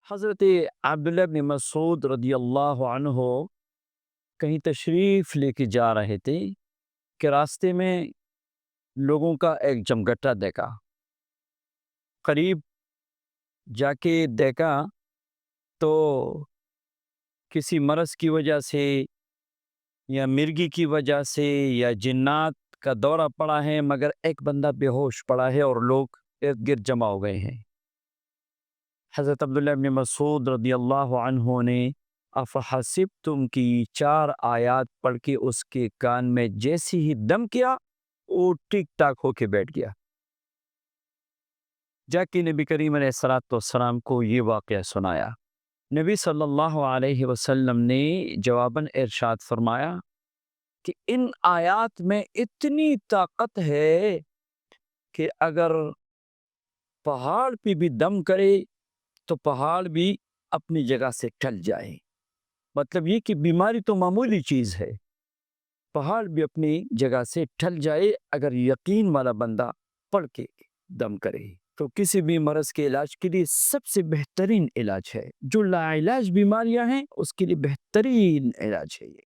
حضرت عبداللہ بن مسعود رضی اللہ عنہ کہیں تشریف لے کے جا رہے تھے کہ راستے میں لوگوں کا ایک جمگٹا دیکھا. قریب جا کے دیکھا تو کسی مرض کی وجہ سے یا مرگی کی وجہ سے یا جنات کا دورہ پڑا ہے، مگر ایک بندہ بے ہوش پڑا ہے اور لوگ ارد گرد جمع ہو گئے ہیں. حضرت عبداللہ بن مسعود رضی اللہ عنہ نے افحسبتم کی 4 آیات پڑھ کے اس کے کان میں جیسی ہی دم کیا، وہ ٹک ٹاک ہو کے بیٹھ گیا. جا کے نبی کریم علیہ الصلوۃ والسلام کو یہ واقعہ سنایا. نبی صلی اللہ علیہ وسلم نے جواباً ارشاد فرمایا کہ ان آیات میں اتنی طاقت ہے کہ اگر پہاڑ پہ بھی دم کرے تو پہاڑ بھی اپنی جگہ سے ٹل جائے. مطلب یہ کہ بیماری تو معمولی چیز ہے، پہاڑ بھی اپنی جگہ سے ٹل جائے اگر یقین والا بندہ پڑھ کے دم کرے. تو کسی بھی مرض کے علاج کے لیے سب سے بہترین علاج ہے. جو لا علاج بیماریاں ہیں اس کے لیے بہترین علاج ہے یہ.